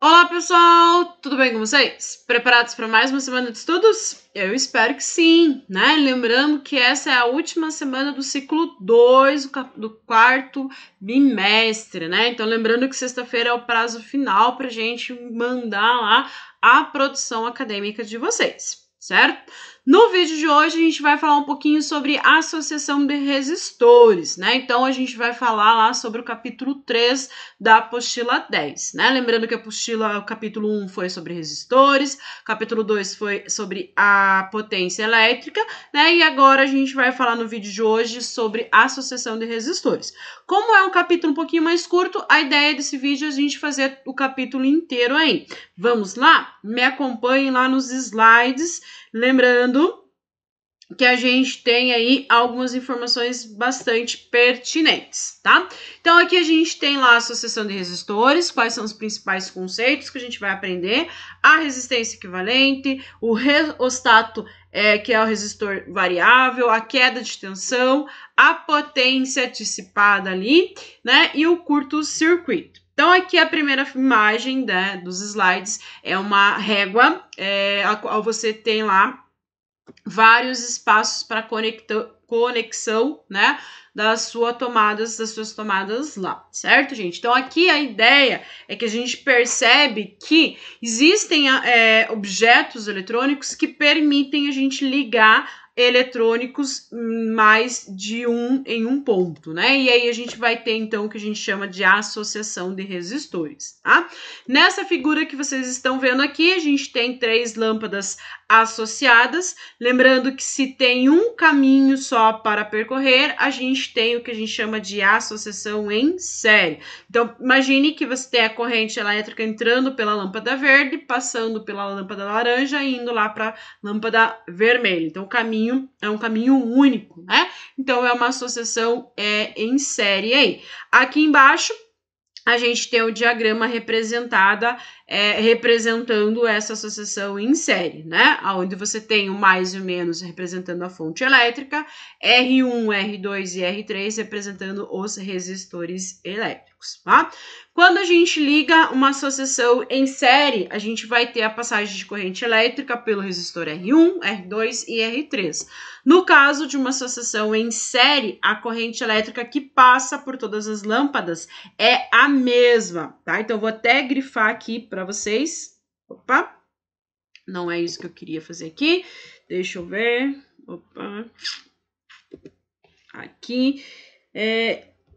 Olá pessoal, tudo bem com vocês? Preparados para mais uma semana de estudos? Eu espero que sim, né? Lembrando que essa é a última semana do ciclo 2 do quarto bimestre, né? Então lembrando que sexta-feira é o prazo final para a gente mandar lá a produção acadêmica de vocês, certo? No vídeo de hoje a gente vai falar um pouquinho sobre associação de resistores, né? Então a gente vai falar lá sobre o capítulo 3 da apostila 10, né? Lembrando que o capítulo 1 foi sobre resistores, capítulo 2 foi sobre a potência elétrica, né? E agora a gente vai falar no vídeo de hoje sobre associação de resistores. Como é um capítulo um pouquinho mais curto, a ideia desse vídeo é a gente fazer o capítulo inteiro aí. Vamos lá? Me acompanhem lá nos slides. Lembrando que a gente tem aí algumas informações bastante pertinentes, tá? Então aqui a gente tem lá a associação de resistores, quais são os principais conceitos que a gente vai aprender, a resistência equivalente, o reostato, que é o resistor variável, a queda de tensão, a potência dissipada ali, né, e o curto-circuito. Então aqui a primeira imagem, né, dos slides é uma régua, a qual você tem lá vários espaços para conexão, né, das suas tomadas lá, certo, gente? Então aqui a ideia é que a gente percebe que existem objetos eletrônicos que permitem a gente ligar eletrônicos mais de em um ponto, né? E aí a gente vai ter então o que a gente chama de associação de resistores, tá? Nessa figura que vocês estão vendo aqui, a gente tem 3 lâmpadas associadas, lembrando que se tem um caminho só para percorrer, a gente tem o que a gente chama de associação em série. Então, imagine que você tem a corrente elétrica entrando pela lâmpada verde, passando pela lâmpada laranja e indo lá para a lâmpada vermelha. Então, o caminho é um caminho único, né? Então, é uma associação em série aí. Aqui embaixo, a gente tem o diagrama representando essa associação em série, né? Onde você tem o mais e o menos representando a fonte elétrica, R1, R2 e R3 representando os resistores elétricos, tá? Quando a gente liga uma associação em série, a gente vai ter a passagem de corrente elétrica pelo resistor R1, R2 e R3. No caso de uma associação em série, a corrente elétrica que passa por todas as lâmpadas é a mesma, tá? Então, vou até grifar aqui para vocês. Opa! Não é isso que eu queria fazer aqui. Deixa eu ver. Opa! Aqui.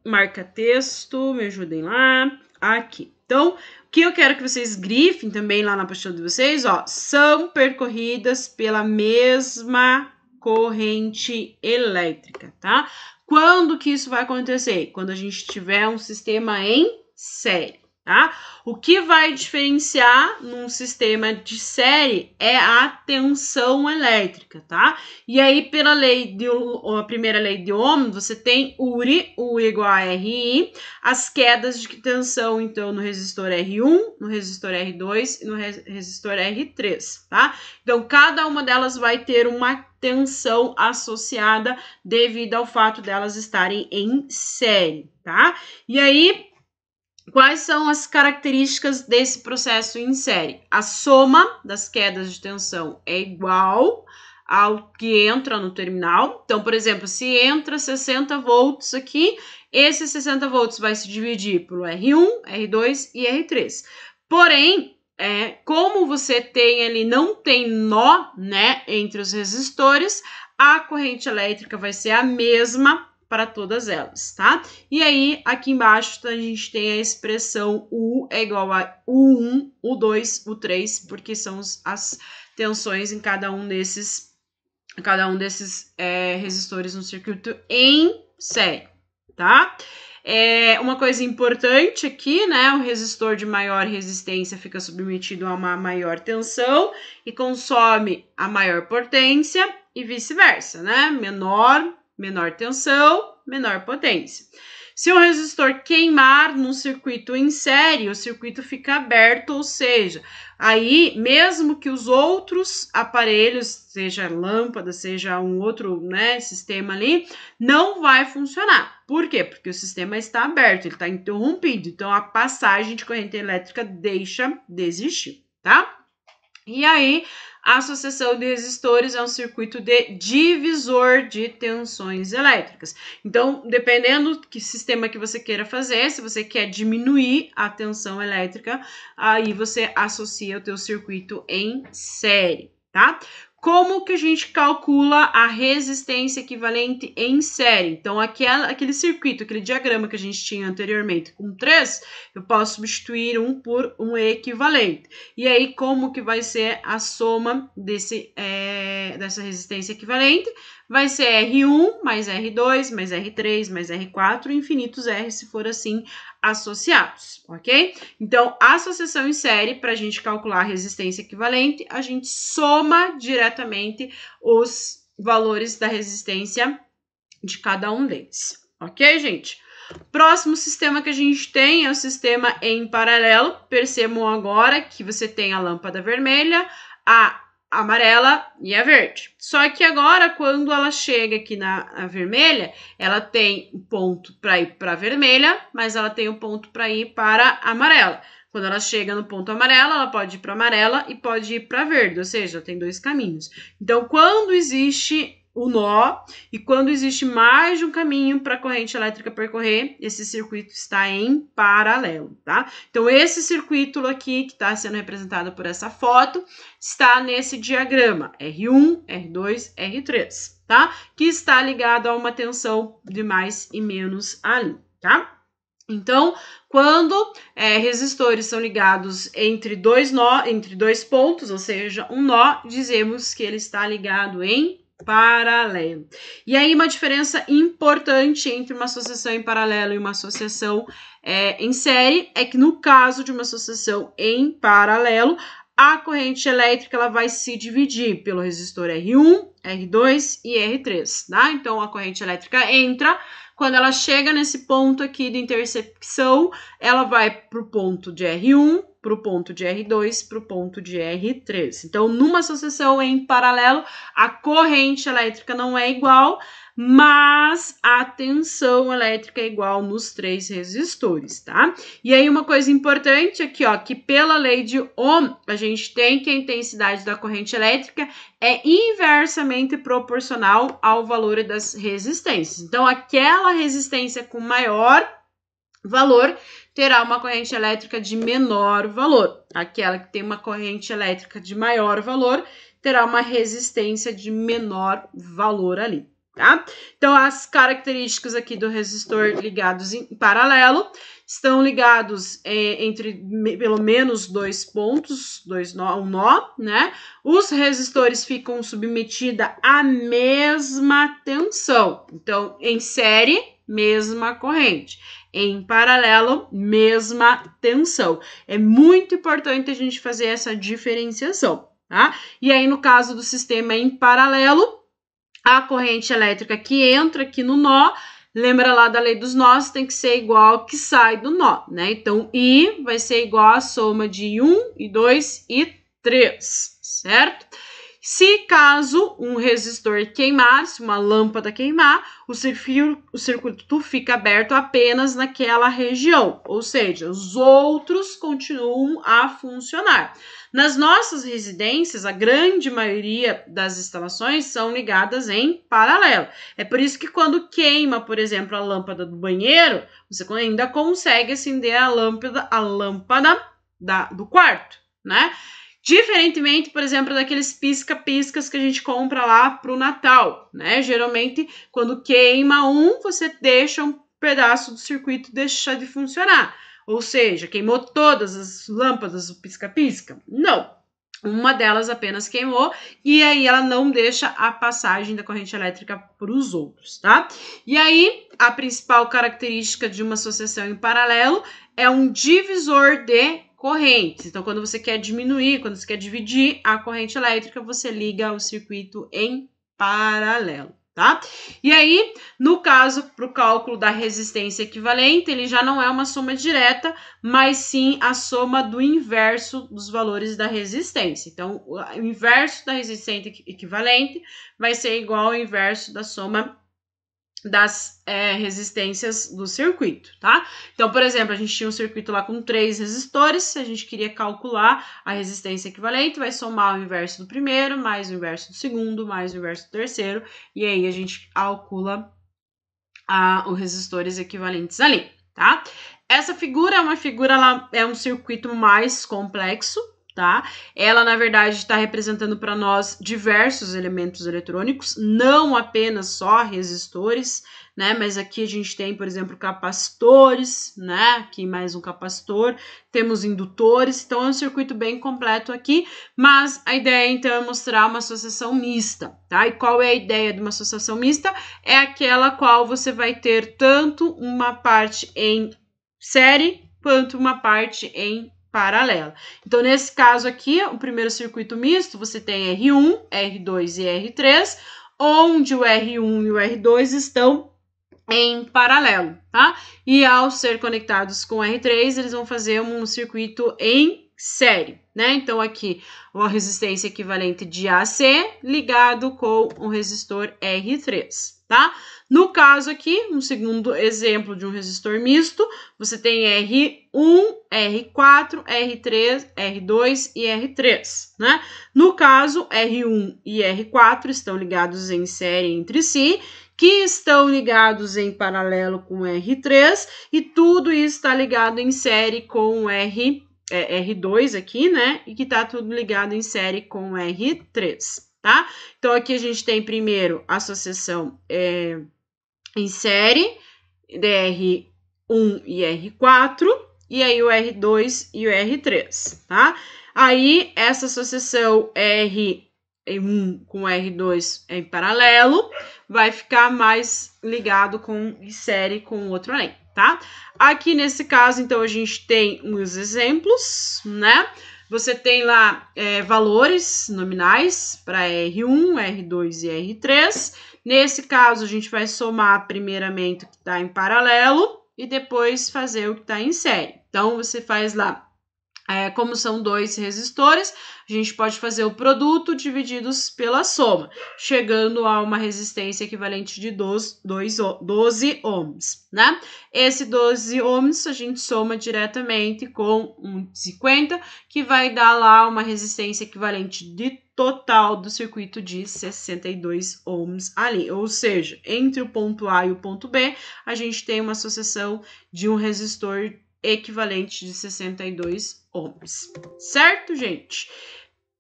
Marca texto, me ajudem lá. Aqui. Então, o que eu quero que vocês grifem também lá na apostila de vocês, ó, são percorridas pela mesma corrente elétrica, tá? Quando que isso vai acontecer? Quando a gente tiver um sistema em série, tá? O que vai diferenciar num sistema de série é a tensão elétrica, tá? E aí, pela a primeira lei de Ohm, você tem URI, U igual a RI, as quedas de tensão, então, no resistor R1, no resistor R2 e no resistor R3, tá? Então, cada uma delas vai ter uma tensão associada devido ao fato delas estarem em série, tá? E aí, quais são as características desse processo em série? A soma das quedas de tensão é igual ao que entra no terminal. Então, por exemplo, se entra 60 volts aqui, esses 60 volts vai se dividir pelo R1, R2 e R3. Porém, como você tem ali, não tem nó, né, entre os resistores, a corrente elétrica vai ser a mesma para todas elas, tá? E aí, aqui embaixo, a gente tem a expressão U é igual a U1, U2, U3, porque são as tensões em cada um desses resistores no circuito em série, tá? Uma coisa importante aqui, né? O resistor de maior resistência fica submetido a uma maior tensão e consome a maior potência e vice-versa, né? Menor tensão, menor potência. Se o resistor queimar num circuito em série, o circuito fica aberto, ou seja, aí mesmo que os outros aparelhos, seja lâmpada, seja um outro, né, sistema ali, não vai funcionar. Por quê? Porque o sistema está aberto, ele está interrompido, então a passagem de corrente elétrica deixa de existir, tá? E aí, a associação de resistores é um circuito de divisor de tensões elétricas. Então, dependendo do que sistema que você queira fazer, se você quer diminuir a tensão elétrica, aí você associa o teu circuito em série, tá? Como que a gente calcula a resistência equivalente em série? Então, aquele circuito, aquele diagrama que a gente tinha anteriormente com 3, eu posso substituir um por um equivalente. E aí, como que vai ser a soma dessa resistência equivalente? Vai ser R1 mais R2 mais R3 mais R4, infinitos R se for assim associados, ok? Então, a associação em série, para a gente calcular a resistência equivalente, a gente soma diretamente os valores da resistência de cada um deles, ok, gente? Próximo sistema que a gente tem é o sistema em paralelo. Percebam agora que você tem a lâmpada vermelha, a amarela e a verde. Só que agora, quando ela chega aqui na vermelha, ela tem um ponto para ir para a vermelha, mas ela tem um ponto para ir para a amarela. Quando ela chega no ponto amarelo, ela pode ir para amarela e pode ir para verde, ou seja, tem dois caminhos. Então, quando existe o nó e quando existe mais de um caminho para a corrente elétrica percorrer, esse circuito está em paralelo, tá? Então, esse circuito aqui, que está sendo representado por essa foto, está nesse diagrama R1, R2, R3, tá? Que está ligado a uma tensão de mais e menos ali, tá? Então, quando resistores são ligados entre dois pontos, ou seja, um nó, dizemos que ele está ligado em paralelo. E aí, uma diferença importante entre uma associação em paralelo e uma associação em série é que no caso de uma associação em paralelo, a corrente elétrica ela vai se dividir pelo resistor R1, R2 e R3, tá? Então, a corrente elétrica entra. Quando ela chega nesse ponto aqui de intersecção, ela vai para o ponto de R1, para o ponto de R2, para o ponto de R3. Então, numa associação em paralelo, a corrente elétrica não é igual, mas a tensão elétrica é igual nos 3 resistores, tá? E aí, uma coisa importante aqui, ó, que pela lei de Ohm, a gente tem que a intensidade da corrente elétrica é inversamente proporcional ao valor das resistências. Então, aquela resistência com maior valor terá uma corrente elétrica de menor valor. Aquela que tem uma corrente elétrica de maior valor terá uma resistência de menor valor ali, tá? Então, as características aqui do resistor ligados em paralelo estão ligados entre pelo menos 2 pontos, um nó, né? Os resistores ficam submetidos à mesma tensão. Então, em série, mesma corrente. Em paralelo, mesma tensão. É muito importante a gente fazer essa diferenciação, tá? E aí, no caso do sistema em paralelo, a corrente elétrica que entra aqui no nó, lembra lá da lei dos nós, tem que ser igual ao que sai do nó, né? Então, I vai ser igual à soma de 1, e 2 e 3, certo? Se caso um resistor queimar, se uma lâmpada queimar, o circuito fica aberto apenas naquela região, ou seja, os outros continuam a funcionar. Nas nossas residências, a grande maioria das instalações são ligadas em paralelo. É por isso que quando queima, por exemplo, a lâmpada do banheiro, você ainda consegue acender a lâmpada do quarto, né? Diferentemente, por exemplo, daqueles pisca-piscas que a gente compra lá para o Natal, né? Geralmente, quando queima você deixa um pedaço do circuito deixar de funcionar. Ou seja, queimou todas as lâmpadas do pisca-pisca? Não. Uma delas apenas queimou e aí ela não deixa a passagem da corrente elétrica para os outros, tá? E aí, a principal característica de uma associação em paralelo é um divisor de correntes. Então, quando você quer diminuir, quando você quer dividir a corrente elétrica, você liga o circuito em paralelo, tá? E aí, no caso, para o cálculo da resistência equivalente, ele já não é uma soma direta, mas sim a soma do inverso dos valores da resistência. Então, o inverso da resistência equivalente vai ser igual ao inverso da soma das resistências do circuito, tá? Então, por exemplo, a gente tinha um circuito lá com 3 resistores, se a gente queria calcular a resistência equivalente, vai somar o inverso do primeiro, mais o inverso do segundo, mais o inverso do terceiro, e aí a gente calcula os resistores equivalentes ali, tá? Essa figura ela é um circuito mais complexo, tá? Ela, na verdade, está representando para nós diversos elementos eletrônicos, não apenas só resistores, né? Mas aqui a gente tem, por exemplo, capacitores, né? Aqui mais um capacitor, temos indutores, então é um circuito bem completo aqui, mas a ideia, então, é mostrar uma associação mista, tá? E qual é a ideia de uma associação mista? É aquela qual você vai ter tanto uma parte em série quanto uma parte em paralela. Então, nesse caso aqui, o primeiro circuito misto, você tem R1, R2 e R3, onde o R1 e o R2 estão em paralelo, tá? E ao ser conectados com o R3, eles vão fazer um circuito em série, né? Então, aqui, uma resistência equivalente de AC ligado com um resistor R3, tá? No caso aqui, um segundo exemplo de um resistor misto, você tem R1, R4, R3, R2 e R3, né? No caso, R1 e R4 estão ligados em série entre si, que estão ligados em paralelo com R3, e tudo isso está ligado em série com R2 aqui, né? E que está tudo ligado em série com R3, tá? Então, aqui a gente tem primeiro a associação em série de R1 e R4, e aí o R2 e o R3, tá? Aí, essa associação R1 com R2 em paralelo vai ficar mais ligado em série com o outro além, tá? Aqui nesse caso, então, a gente tem uns exemplos, né? Você tem lá valores nominais para R1, R2 e R3. Nesse caso, a gente vai somar primeiramente o que está em paralelo e depois fazer o que está em série. Então, você faz lá, como são 2 resistores, a gente pode fazer o produto divididos pela soma, chegando a uma resistência equivalente de 12 ohms, né? Esse 12 ohms a gente soma diretamente com 1,50, que vai dar lá uma resistência equivalente de total do circuito de 62 ohms ali, ou seja, entre o ponto A e o ponto B, a gente tem uma associação de um resistor equivalente de 62 ohms, certo, gente?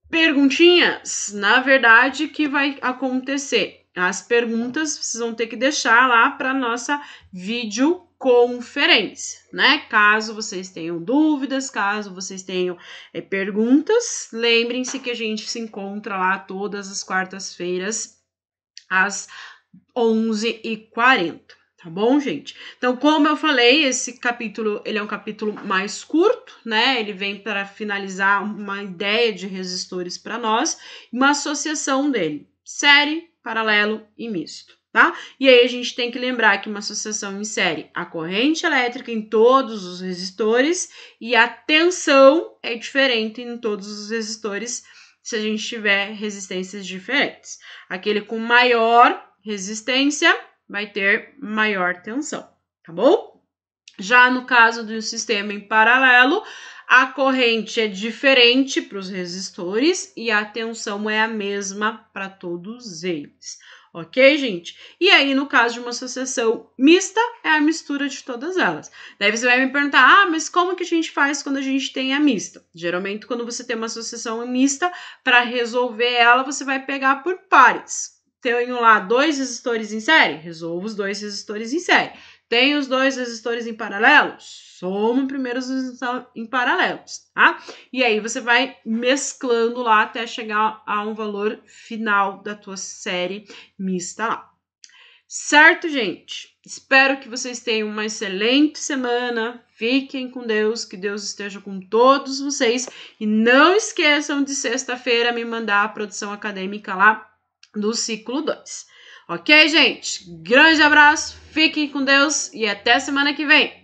Perguntinhas? Na verdade, o que vai acontecer? As perguntas vocês vão ter que deixar lá para nossa videoconferência, né? Caso vocês tenham dúvidas, caso vocês tenham perguntas, lembrem-se que a gente se encontra lá todas as quartas-feiras às 11h40. Tá bom, gente? Então, como eu falei, esse capítulo, ele é um capítulo mais curto, né? Ele vem para finalizar uma ideia de resistores para nós, uma associação dele, série, paralelo e misto, tá? E aí a gente tem que lembrar que uma associação em série, a corrente elétrica em todos os resistores e a tensão é diferente em todos os resistores se a gente tiver resistências diferentes. Aquele com maior resistência vai ter maior tensão, tá bom? Já no caso do sistema em paralelo, a corrente é diferente para os resistores e a tensão é a mesma para todos eles, ok, gente? E aí, no caso de uma associação mista, é a mistura de todas elas. Daí você vai me perguntar, mas como que a gente faz quando a gente tem a mista? Geralmente, quando você tem uma associação mista, para resolver ela, você vai pegar por pares. Tenho lá 2 resistores em série, resolvo os 2 resistores em série. Tenho os 2 resistores em paralelo, somo primeiro os resistores em paralelos, tá? E aí você vai mesclando lá até chegar a um valor final da tua série mista lá. Certo, gente? Espero que vocês tenham uma excelente semana. Fiquem com Deus, que Deus esteja com todos vocês. E não esqueçam de sexta-feira me mandar a produção acadêmica lá do ciclo 2. Ok, gente? Grande abraço, fiquem com Deus e até semana que vem.